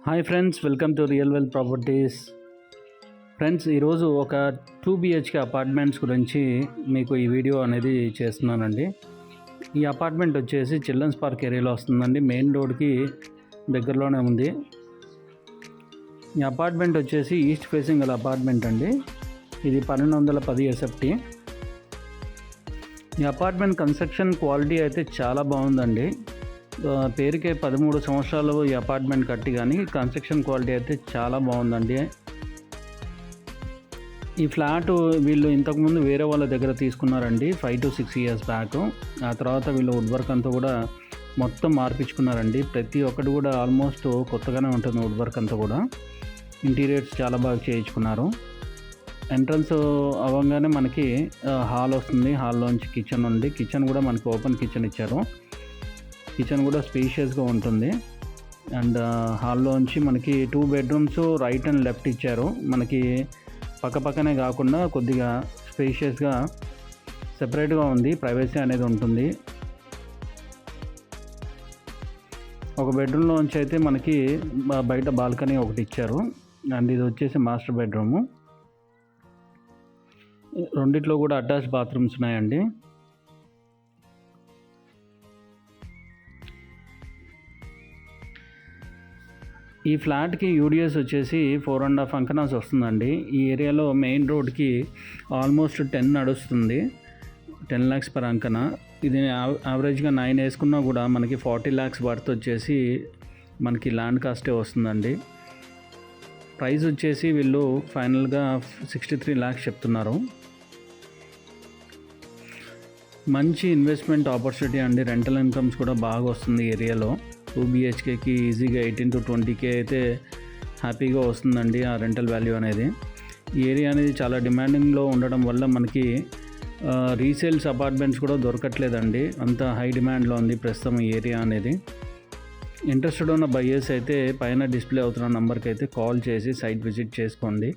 Hi friends, welcome to real well properties. Friends, ఈరోజు ఒక 2 BHK apartments గురించి మీకు ఈ వీడియో అనేది చేస్తున్నానండి. ఈ అపార్ట్మెంట్ వచ్చేసి చిల్డ్రన్స్ పార్క్ ఏరియాలో వస్తుందండి. మెయిన్ రోడ్కి దగ్గరలోనే ఉంది. ఈ అపార్ట్మెంట్ వచ్చేసి ఈస్ట్ ఫేసింగ్ గల అపార్ట్మెంట్ అండి. ఇది 1210 SFT. ఈ అపార్ట్మెంట్ కన్స్ట్రక్షన్ క్వాలిటీ అయితే చాలా బాగుందండి. పేరుకే 13 సంవత్సరాలు ఈ అపార్ట్మెంట్ కట్టి, కానీ కన్స్ట్రక్షన్ క్వాలిటీ అయితే చాలా బాగుందండి. ఈ ఫ్లాట్ వీళ్ళు ఇంతకుముందు వేరే వాళ్ళ దగ్గర తీసుకున్నారండి 5 to 6 years బ్యాక్. ఆ తర్వాత వీళ్ళు వుడ్ వర్క్ అంతా కూడా మొత్తం మార్పించుకున్నారండి. ప్రతి ఒక్కటి కూడా ఆల్మోస్ట్ కొత్తగానే ఉంటుంది. వుడ్ వర్క్ అంతా కూడా ఇంటీరియర్స్ చాలా బాగా చేయించుకున్నారు. ఎంట్రన్స్ అవ్వగానే మనకి హాల్ వస్తుంది. హాల్లోంచి కిచెన్ ఉంది. కిచెన్ కూడా మనకి ఓపెన్ కిచెన్ ఇచ్చారు. కిచెన్ కూడా స్పేషియస్గా ఉంటుంది. అండ్ హాల్లోంచి మనకి 2 bedrooms రైట్ అండ్ లెఫ్ట్ ఇచ్చారు. మనకి పక్కనే కాకుండా కొద్దిగా స్పేషియస్గా సెపరేట్గా ఉంది. ప్రైవసీ అనేది ఉంటుంది. ఒక బెడ్రూమ్లోంచి అయితే మనకి బయట బాల్కనీ ఒకటి ఇచ్చారు. అండ్ ఇది వచ్చేసి మాస్టర్ బెడ్రూము. రెండిట్లో కూడా అటాచ్ బాత్రూమ్స్ ఉన్నాయండి. ఈ ఫ్లాట్కి యూడిఎస్ వచ్చేసి 4.5 అంకనాస్ వస్తుందండి. ఈ ఏరియాలో మెయిన్ రోడ్కి ఆల్మోస్ట్ 10 నడుస్తుంది. 10 lakhs per అంకన. ఇది యావరేజ్గా 9 వేసుకున్నా కూడా మనకి 40 lakhs వర్త్ వచ్చేసి మనకి ల్యాండ్ కాస్టే వస్తుందండి. ప్రైస్ వచ్చేసి వీళ్ళు ఫైనల్గా 63 lakhs చెప్తున్నారు. మంచి ఇన్వెస్ట్మెంట్ ఆపర్చునిటీ అండి. రెంటల్ ఇన్కమ్స్ కూడా బాగా వస్తుంది ఏరియాలో. 2 BHKకి ఈజీగా 18 to 20K అయితే హ్యాపీగా వస్తుందండి ఆ రెంటల్ వాల్యూ అనేది. ఈ ఏరియా అనేది చాలా డిమాండింగ్లో ఉండడం వల్ల మనకి రీసేల్స్ అపార్ట్మెంట్స్ కూడా దొరకట్లేదండి. అంత హై డిమాండ్లో ఉంది ప్రస్తుతం ఈ ఏరియా అనేది. ఇంట్రెస్టెడ్ ఉన్న బయ్యర్స్ అయితే పైన డిస్ప్లే అవుతున్న నెంబర్కి అయితే కాల్ చేసి సైట్ విజిట్ చేసుకోండి.